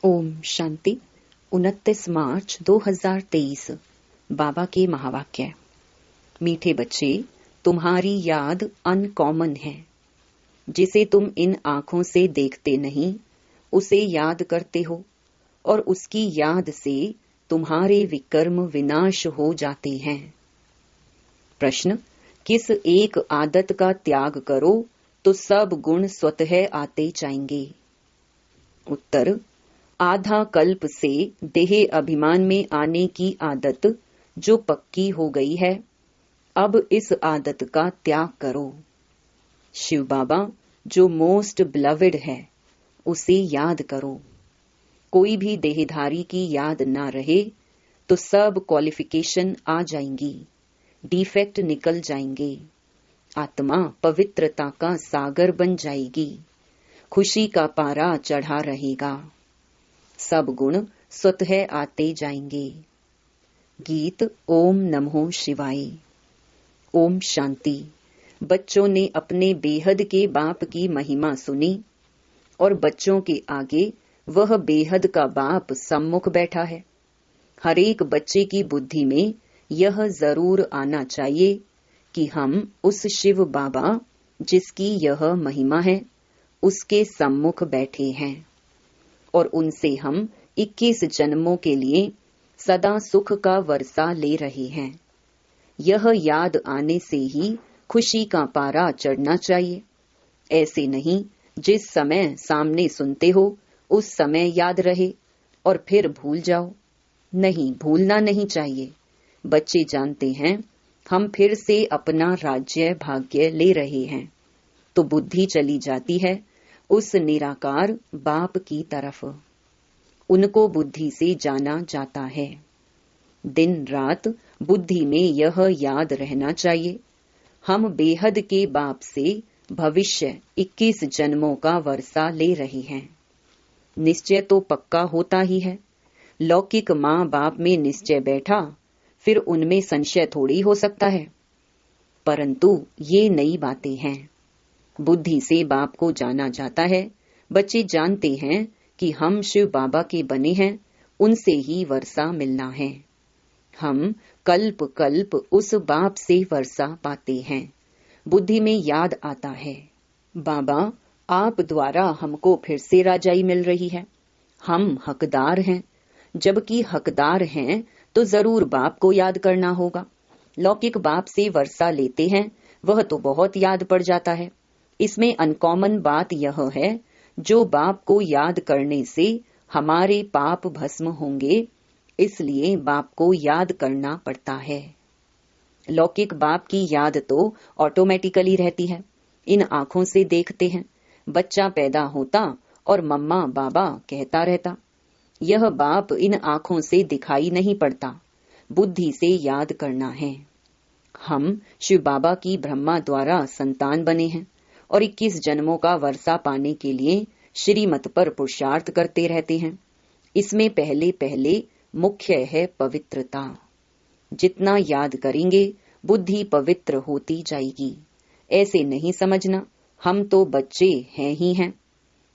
ओम शांति। 29 मार्च 2023। बाबा के महावाक्य। मीठे बच्चे, तुम्हारी याद अनकॉमन है। जिसे तुम इन आंखों से देखते नहीं, उसे याद करते हो, और उसकी याद से तुम्हारे विकर्म विनाश हो जाते हैं। प्रश्न: किस एक आदत का त्याग करो तो सब गुण स्वतः आते जाएंगे? उत्तर: आधा कल्प से देह अभिमान में आने की आदत जो पक्की हो गई है, अब इस आदत का त्याग करो। शिव बाबा जो मोस्ट बिलवेड है, उसे याद करो। कोई भी देहधारी की याद ना रहे तो सब क्वालिफिकेशन आ जाएंगी, डिफेक्ट निकल जाएंगे, आत्मा पवित्रता का सागर बन जाएगी, खुशी का पारा चढ़ा रहेगा, सब गुण स्वतः आते जाएंगे। गीत ओम नमो शिवाय। ओम शांति। बच्चों ने अपने बेहद के बाप की महिमा सुनी और बच्चों के आगे वह बेहद का बाप सम्मुख बैठा है। हर एक बच्चे की बुद्धि में यह जरूर आना चाहिए कि हम उस शिव बाबा जिसकी यह महिमा है, उसके सम्मुख बैठे हैं और उनसे हम 21 जन्मों के लिए सदा सुख का वर्षा ले रहे हैं। यह याद आने से ही खुशी का पारा चढ़ना चाहिए। ऐसे नहीं जिस समय सामने सुनते हो उस समय याद रहे और फिर भूल जाओ। नहीं, भूलना नहीं चाहिए। बच्चे जानते हैं हम फिर से अपना राज्य भाग्य ले रहे हैं, तो बुद्धि चली जाती है उस निराकार बाप की तरफ। उनको बुद्धि से जाना जाता है। दिन रात बुद्धि में यह याद रहना चाहिए, हम बेहद के बाप से भविष्य 21 जन्मों का वर्षा ले रहे हैं। निश्चय तो पक्का होता ही है। लौकिक माँ बाप में निश्चय बैठा, फिर उनमें संशय थोड़ी हो सकता है। परंतु ये नई बातें हैं। बुद्धि से बाप को जाना जाता है। बच्चे जानते हैं कि हम शिव बाबा के बने हैं, उनसे ही वर्षा मिलना है। हम कल्प कल्प उस बाप से वर्षा पाते हैं। बुद्धि में याद आता है, बाबा आप द्वारा हमको फिर से राजाई मिल रही है, हम हकदार हैं। जबकि हकदार हैं तो जरूर बाप को याद करना होगा। लौकिक बाप से वर्षा लेते हैं, वह तो बहुत याद पड़ जाता है। इसमें अनकॉमन बात यह है, जो बाप को याद करने से हमारे पाप भस्म होंगे, इसलिए बाप को याद करना पड़ता है। लौकिक बाप की याद तो ऑटोमेटिकली रहती है। इन आंखों से देखते हैं। बच्चा पैदा होता और मम्मा बाबा कहता रहता। यह बाप इन आंखों से दिखाई नहीं पड़ता, बुद्धि से याद करना है। हम शिव बाबा की ब्रह्मा द्वारा संतान बने हैं और 21 जन्मों का वर्षा पाने के लिए श्रीमत पर पुरुषार्थ करते रहते हैं। इसमें पहले पहले मुख्य है पवित्रता। जितना याद करेंगे बुद्धि पवित्र होती जाएगी। ऐसे नहीं समझना हम तो बच्चे हैं ही हैं।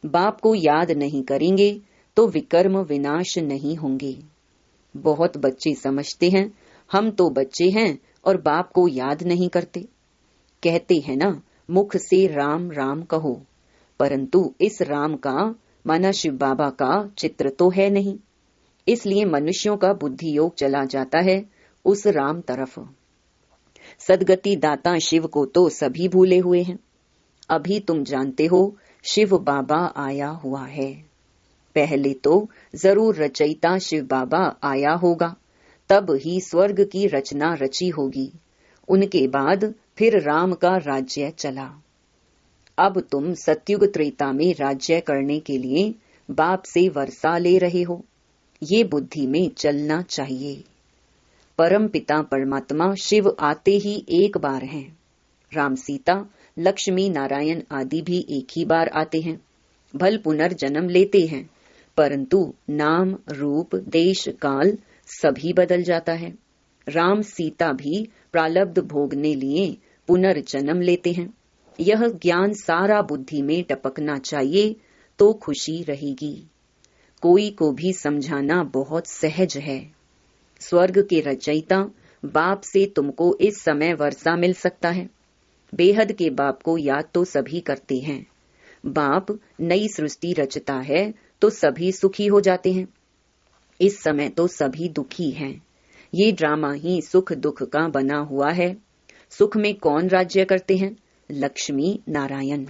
बाप को याद नहीं करेंगे तो विकर्म विनाश नहीं होंगे। बहुत बच्चे समझते हैं हम तो बच्चे हैं और बाप को याद नहीं करते। कहते हैं ना, मुख से राम राम कहो, परंतु इस राम का माना शिव बाबा का चित्र तो है नहीं। इसलिए मनुष्यों का बुद्धि योग चला जाता है उस राम तरफ। सदगति दाता शिव को तो सभी भूले हुए हैं। अभी तुम जानते हो शिव बाबा आया हुआ है। पहले तो जरूर रचयिता शिव बाबा आया होगा, तब ही स्वर्ग की रचना रची होगी। उनके बाद फिर राम का राज्य चला। अब तुम सतयुग त्रेता में राज्य करने के लिए बाप से वर्षा ले रहे हो। ये बुद्धि में चलना चाहिए। परम पिता परमात्मा शिव आते ही एक बार हैं। राम सीता लक्ष्मी नारायण आदि भी एक ही बार आते हैं। भल पुनर्जन्म लेते हैं, परंतु नाम रूप देश काल सभी बदल जाता है। राम सीता भी प्रालब्ध भोगने लिए पुनर्जन्म लेते हैं। यह ज्ञान सारा बुद्धि में टपकना चाहिए तो खुशी रहेगी। कोई को भी समझाना बहुत सहज है। स्वर्ग के रचयिता बाप से तुमको इस समय वर्षा मिल सकता है। बेहद के बाप को याद तो सभी करते हैं। बाप नई सृष्टि रचता है तो सभी सुखी हो जाते हैं। इस समय तो सभी दुखी हैं। ये ड्रामा ही सुख दुख का बना हुआ है। सुख में कौन राज्य करते हैं? लक्ष्मी नारायण।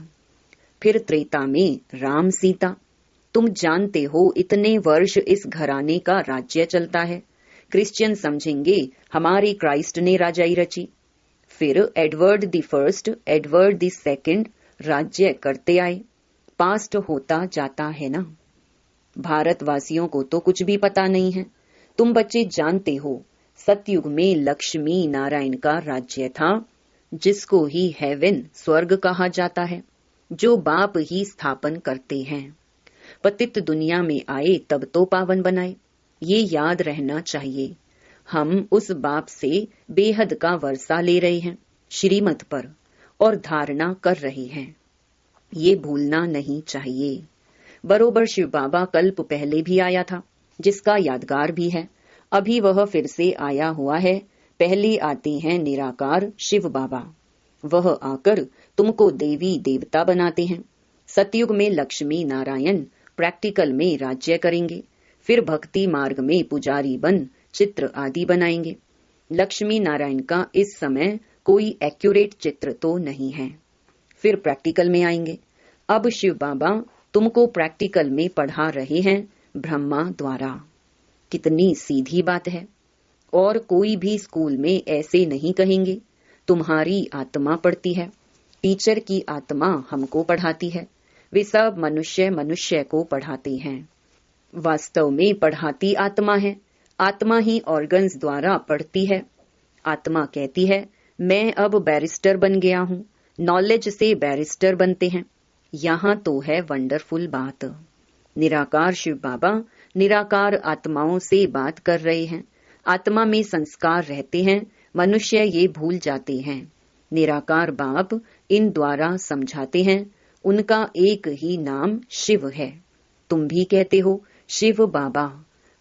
फिर त्रेता में राम सीता। तुम जानते हो इतने वर्ष इस घराने का राज्य चलता है। क्रिश्चियन समझेंगे हमारे क्राइस्ट ने राजाई रची। फिर Edward the first, Edward the second राज्य करते आए। पास्ट होता जाता है ना। भारतवासियों को तो कुछ भी पता नहीं है। तुम बच्चे जानते हो सतयुग में लक्ष्मी नारायण का राज्य था, जिसको ही हेवन स्वर्ग कहा जाता है, जो बाप ही स्थापन करते हैं। पतित दुनिया में आए तब तो पावन बनाए, ये याद रहना चाहिए। हम उस बाप से बेहद का वर्षा ले रहे हैं श्रीमत पर और धारणा कर रहे हैं, ये भूलना नहीं चाहिए। बरोबर शिव बाबा कल्प पहले भी आया था, जिसका यादगार भी है। अभी वह फिर से आया हुआ है। पहले आते हैं निराकार शिव बाबा। वह आकर तुमको देवी देवता बनाते हैं। सतयुग में लक्ष्मी नारायण प्रैक्टिकल में राज्य करेंगे। फिर भक्ति मार्ग में पुजारी बन चित्र आदि बनाएंगे। लक्ष्मी नारायण का इस समय कोई एक्यूरेट चित्र तो नहीं है। फिर प्रैक्टिकल में आएंगे। अब शिव बाबा तुमको प्रैक्टिकल में पढ़ा रहे हैं ब्रह्मा द्वारा। कितनी सीधी बात है। और कोई भी स्कूल में ऐसे नहीं कहेंगे तुम्हारी आत्मा पढ़ती है, टीचर की आत्मा हमको पढ़ाती है। वे सब मनुष्य मनुष्य को पढ़ाते हैं। वास्तव में पढ़ाती आत्मा है। आत्मा ही ऑर्गन्स द्वारा पढ़ती है। आत्मा कहती है मैं अब बैरिस्टर बन गया हूँ। नॉलेज से बैरिस्टर बनते हैं। यहाँ तो है वंडरफुल बात। निराकार शिव बाबा निराकार आत्माओं से बात कर रहे हैं। आत्मा में संस्कार रहते हैं, मनुष्य ये भूल जाते हैं। निराकार बाप इन द्वारा समझाते हैं। उनका एक ही नाम शिव है। तुम भी कहते हो शिव बाबा।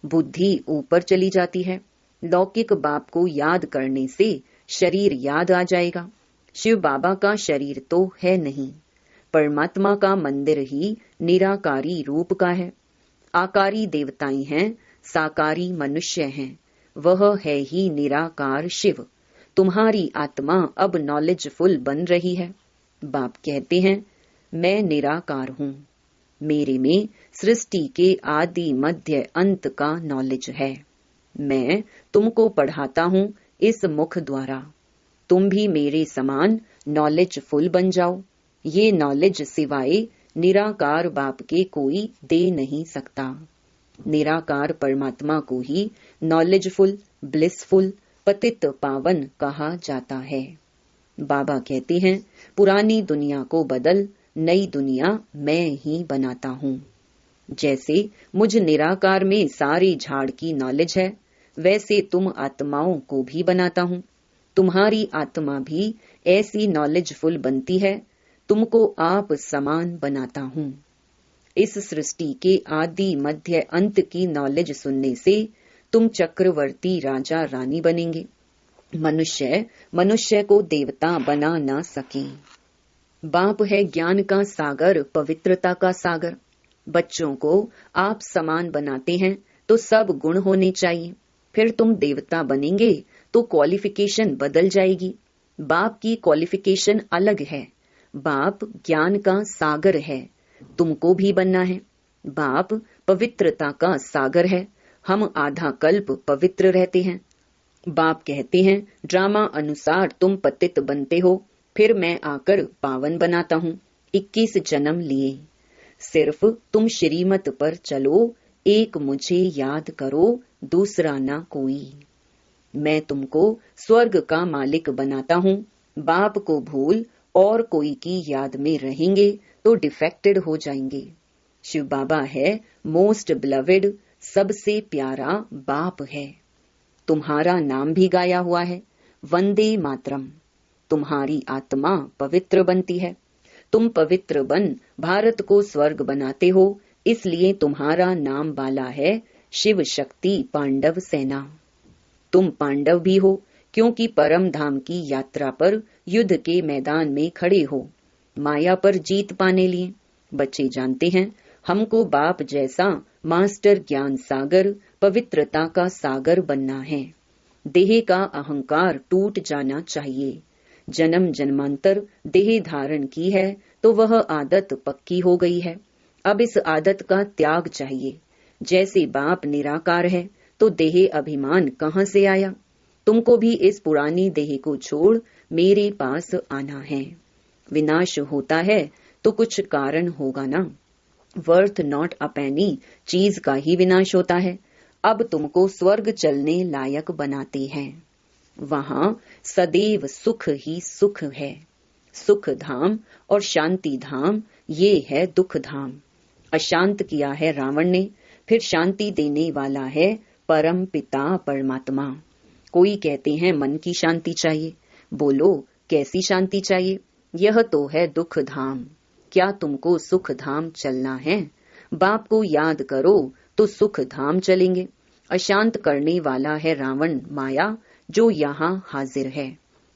बुद्धि ऊपर चली जाती है। लौकिक बाप को याद करने से शरीर याद आ जाएगा। शिव बाबा का शरीर तो है नहीं। परमात्मा का मंदिर ही निराकारी रूप का है। आकारी देवताएं हैं, साकारी मनुष्य हैं। वह है ही निराकार शिव। तुम्हारी आत्मा अब नॉलेजफुल बन रही है। बाप कहते हैं मैं निराकार हूँ। मेरे में सृष्टि के आदि मध्य अंत का नॉलेज है। मैं तुमको पढ़ाता हूँ इस मुख द्वारा। तुम भी मेरे समान नॉलेजफुल बन जाओ। ये नॉलेज सिवाय निराकार बाप के कोई दे नहीं सकता। निराकार परमात्मा को ही नॉलेजफुल, ब्लिसफुल, पतित पावन कहा जाता है। बाबा कहते हैं पुरानी दुनिया को बदल, नई दुनिया मैं ही बनाता हूँ। जैसे मुझ निराकार में सारी झाड़ की नॉलेज है, वैसे तुम आत्माओं को भी बनाता हूँ। तुम्हारी आत्मा भी ऐसी नॉलेजफुल बनती है। तुमको आप समान बनाता हूँ। इस सृष्टि के आदि मध्य अंत की नॉलेज सुनने से तुम चक्रवर्ती राजा रानी बनेंगे। मनुष्य मनुष्य को देवता बना ना सके। बाप है ज्ञान का सागर, पवित्रता का सागर। बच्चों को आप समान बनाते हैं तो सब गुण होने चाहिए। फिर तुम देवता बनेंगे तो क्वालिफिकेशन बदल जाएगी। बाप की क्वालिफिकेशन अलग है। बाप ज्ञान का सागर है, तुमको भी बनना है। बाप पवित्रता का सागर है, हम आधा कल्प पवित्र रहते हैं। बाप कहते हैं ड्रामा अनुसार तुम पतित बनते हो, फिर मैं आकर पावन बनाता हूँ। 21 जन्म लिए। सिर्फ तुम श्रीमत पर चलो, एक मुझे याद करो, दूसरा ना कोई। मैं तुमको स्वर्ग का मालिक बनाता हूँ। बाप को भूल और कोई की याद में रहेंगे तो डिफेक्टेड हो जाएंगे। शिव बाबा है मोस्ट बिलवेड, सबसे प्यारा बाप है। तुम्हारा नाम भी गाया हुआ है, वंदे मातरम। तुम्हारी आत्मा पवित्र बनती है। तुम पवित्र बन भारत को स्वर्ग बनाते हो, इसलिए तुम्हारा नाम वाला है शिव शक्ति पांडव सेना। तुम पांडव भी हो क्योंकि परम धाम की यात्रा पर युद्ध के मैदान में खड़े हो, माया पर जीत पाने लिए। बच्चे जानते हैं हमको बाप जैसा मास्टर ज्ञान सागर, पवित्रता का सागर बनना है। देह का अहंकार टूट जाना चाहिए। जन्म जन्मांतर देह धारण की है तो वह आदत पक्की हो गई है। अब इस आदत का त्याग चाहिए। जैसे बाप निराकार है तो देह अभिमान कहाँ से आया? तुमको भी इस पुरानी देह को छोड़ मेरे पास आना है। विनाश होता है तो कुछ कारण होगा ना। वर्थ नॉट अ पेनी चीज का ही विनाश होता है। अब तुमको स्वर्ग चलने लायक बनाते हैं। वहां सदैव सुख ही सुख है। सुख धाम और शांति धाम ये है दुख धाम। अशांत किया है रावण ने, फिर शांति देने वाला है परम पिता परमात्मा। कोई कहते हैं मन की शांति चाहिए। बोलो कैसी शांति चाहिए? यह तो है दुख धाम। क्या तुमको सुख धाम चलना है? बाप को याद करो तो सुख धाम चलेंगे। अशांत करने वाला है रावण माया जो यहाँ हाजिर है।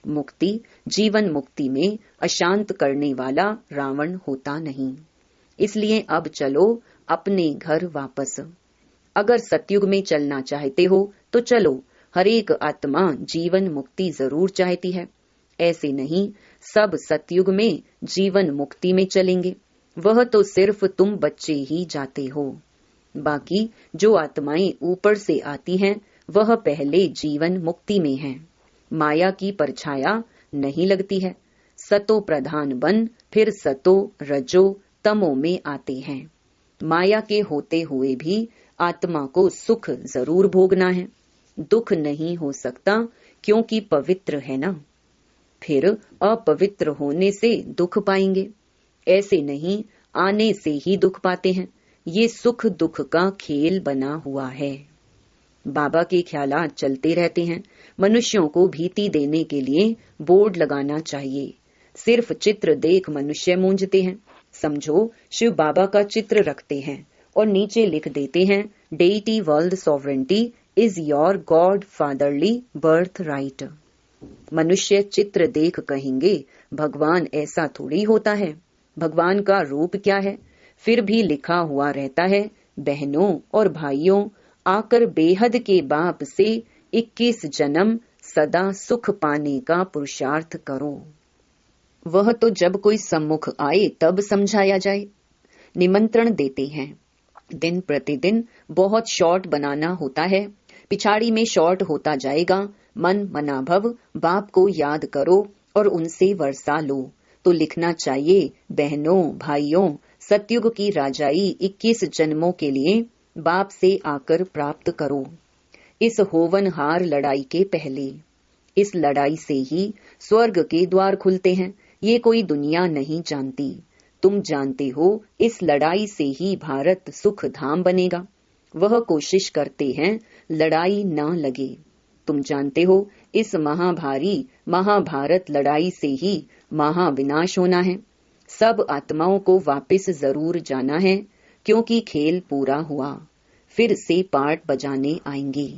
मुक्ति जीवन मुक्ति में अशांत करने वाला रावण होता नहीं। इसलिए अब चलो अपने घर वापस। अगर सतयुग में चलना चाहते हो तो चलो। हर एक आत्मा जीवन मुक्ति जरूर चाहती है। ऐसे नहीं सब सतयुग में जीवन मुक्ति में चलेंगे। वह तो सिर्फ तुम बच्चे ही जाते हो। बाकी जो आत्माएं ऊपर से आती हैं वह पहले जीवन मुक्ति में हैं। माया की परछाया नहीं लगती है। सतो प्रधान बन फिर सतो रजो तमो में आते हैं। माया के होते हुए भी आत्मा को सुख जरूर भोगना है। दुख नहीं हो सकता क्योंकि पवित्र है ना। फिर अपवित्र होने से दुख पाएंगे। ऐसे नहीं आने से ही दुख पाते हैं। ये सुख दुख का खेल बना हुआ है। बाबा के ख्यालात चलते रहते हैं। मनुष्यों को भीति देने के लिए बोर्ड लगाना चाहिए। सिर्फ चित्र देख मनुष्य मूंझते हैं। समझो शिव बाबा का चित्र रखते हैं और नीचे लिख देते हैं deity world sovereignty is your God fatherly birth right. मनुष्य चित्र देख कहेंगे भगवान ऐसा थोड़ी होता है। भगवान का रूप क्या है? फिर भी लिखा हुआ रहता है बहनों और भाइयों आकर बेहद के बाप से 21 जन्म सदा सुख पाने का पुरुषार्थ करो। वह तो जब कोई सम्मुख आए तब समझाया जाए। निमंत्रण देते हैं। दिन प्रतिदिन बहुत शॉर्ट बनाना होता है। पिछाड़ी में शॉर्ट होता जाएगा। मन मनाभव बाप को याद करो और उनसे वर्षा लो। तो लिखना चाहिए बहनों भाइयों सतयुग की राजाई 21 जन्मों के लिए बाप से आकर प्राप्त करो। इस होवनहार लड़ाई के पहले। इस लड़ाई से ही स्वर्ग के द्वार खुलते हैं। ये कोई दुनिया नहीं जानती। तुम जानते हो इस लड़ाई से ही भारत सुख धाम बनेगा। वह कोशिश करते हैं लड़ाई न लगे। तुम जानते हो इस महाभारी महाभारत लड़ाई से ही महाविनाश होना है। सब आत्माओं को वापस जरूर जाना है क्योंकि खेल पूरा हुआ। फिर से पार्ट बजाने आएंगे।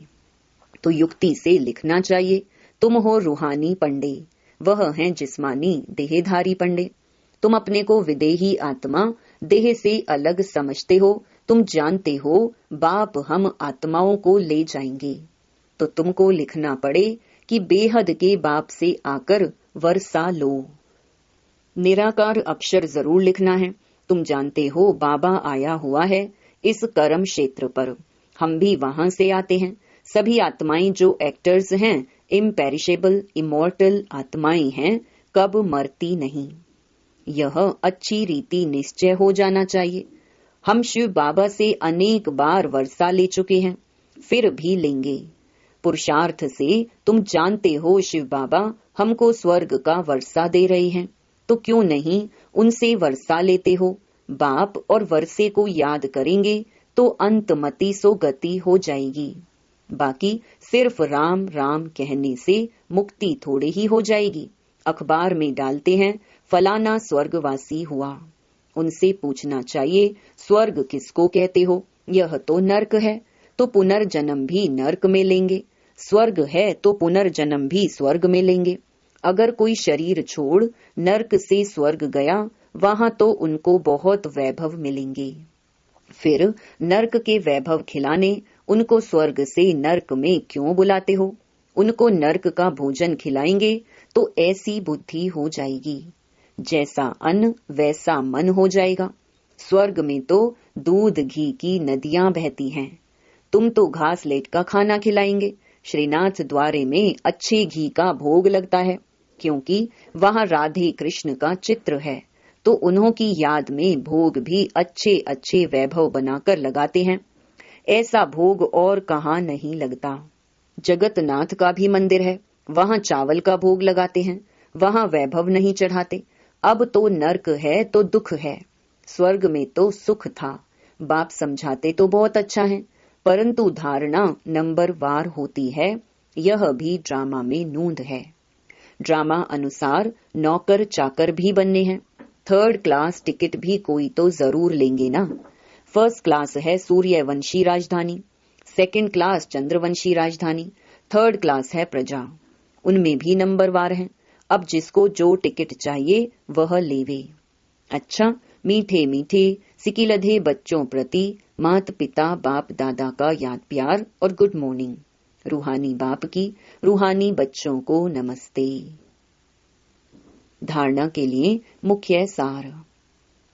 तो युक्ति से लिखना चाहिए तुम हो रूहानी पंडे, वह हैं जिस्मानी देहधारी पंडे। तुम अपने को विदेही आत्मा देह से अलग समझते हो। तुम जानते हो बाप हम आत्माओं को ले जाएंगे। तो तुमको लिखना पड़े कि बेहद के बाप से आकर वर्षा लो। निराकार अक्षर जरूर लिखना है। तुम जानते हो बाबा आया हुआ है इस कर्म क्षेत्र पर। हम भी वहां से आते हैं। सभी आत्माएं जो एक्टर्स हैं इम्पेरिशेबल इमोर्टल आत्माएं हैं, कब मरती नहीं। यह अच्छी रीति निश्चय हो जाना चाहिए। हम शिव बाबा से अनेक बार वर्षा ले चुके हैं, फिर भी लेंगे। पुरुषार्थ से तुम जानते हो शिव बाबा हमको स्वर्ग का वर्षा दे रहे हैं, तो क्यों नहीं उनसे वर्षा लेते हो। बाप और वर्षे को याद करेंगे तो अंतमति सो गति हो जाएगी। बाकी सिर्फ राम राम कहने से मुक्ति थोड़ी ही हो जाएगी। अखबार में डालते हैं फलाना स्वर्गवासी हुआ। उनसे पूछना चाहिए, स्वर्ग किसको कहते हो? यह तो नर्क है, तो पुनर्जन्म भी नर्क में लेंगे। स्वर्ग है तो पुनर्जन्म भी स्वर्ग में लेंगे। अगर कोई शरीर छोड़ नर्क से स्वर्ग गया, वहां तो उनको बहुत वैभव मिलेंगे। फिर नर्क के वैभव खिलाने उनको स्वर्ग से नर्क में क्यों बुलाते हो? उनको नर्क का भोजन खिलाएंगे तो ऐसी बुद्धि हो जाएगी, जैसा अन्न वैसा मन हो जाएगा। स्वर्ग में तो दूध घी की नदियां बहती हैं, तुम तो घास लेट का खाना खिलाएंगे। श्रीनाथ द्वारे में अच्छे घी का भोग लगता है, क्योंकि वहां राधे कृष्ण का चित्र है, तो उन्हों की याद में भोग भी अच्छे अच्छे वैभव बनाकर लगाते हैं। ऐसा भोग और कहाँ नहीं लगता। जगतनाथ का भी मंदिर है, वहां चावल का भोग लगाते हैं, वहां वैभव नहीं चढ़ाते। अब तो नर्क है तो दुख है, स्वर्ग में तो सुख था। बाप समझाते तो बहुत अच्छा है, परंतु धारणा नंबर वार होती है। यह भी ड्रामा में नूंद है। ड्रामा अनुसार नौकर चाकर भी बनने हैं। 3rd क्लास टिकट भी कोई तो जरूर लेंगे ना। 1st क्लास है सूर्यवंशी राजधानी, 2nd क्लास चंद्रवंशी राजधानी, 3rd क्लास है प्रजा। उनमें भी नंबरवार हैं। अब जिसको जो टिकट चाहिए वह लेवे। अच्छा, मीठे मीठे सिकिलधे बच्चों प्रति माता पिता बाप दादा का याद प्यार और गुड मॉर्निंग। रूहानी बाप की रूहानी बच्चों को नमस्ते। धारणा के लिए मुख्य सार।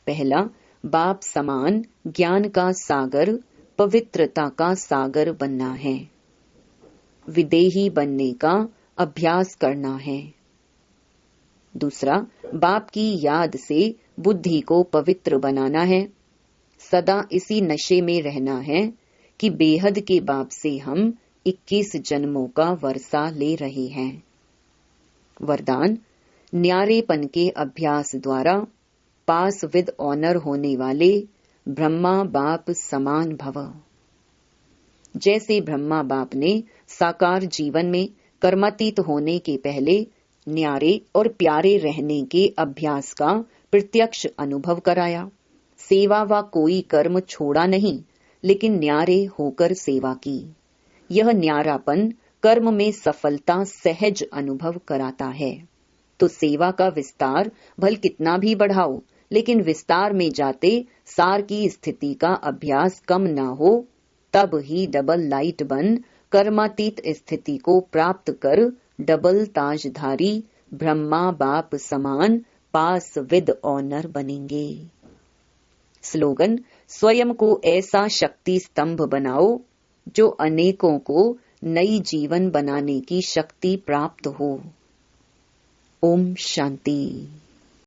पहला, बाप समान ज्ञान का सागर, पवित्रता का सागर बनना है। विदेही बनने का अभ्यास करना है। दूसरा, बाप की याद से बुद्धि को पवित्र बनाना है। सदा इसी नशे में रहना है कि बेहद के बाप से हम 21 जन्मों का वर्षा ले रहे हैं। वरदान, न्यारेपन के अभ्यास द्वारा पास विद ऑनर होने वाले ब्रह्मा बाप समान भव। जैसे ब्रह्मा बाप ने साकार जीवन में कर्मातीत होने के पहले न्यारे और प्यारे रहने के अभ्यास का प्रत्यक्ष अनुभव कराया। सेवा व कोई कर्म छोड़ा नहीं, लेकिन न्यारे होकर सेवा की। यह न्यारापन कर्म में सफलता सहज अनुभव कराता है। तो सेवा का विस्तार भल कितना भी बढ़ाओ, लेकिन विस्तार में जाते सार की स्थिति का अभ्यास कम ना हो, तब ही डबल लाइट बन कर्मातीत स्थिति को प्राप्त कर डबल ताजधारी ब्रह्मा बाप समान पास विद ऑनर बनेंगे। स्लोगन, स्वयं को ऐसा शक्ति स्तंभ बनाओ जो अनेकों को नई जीवन बनाने की शक्ति प्राप्त हो। ओम शांति।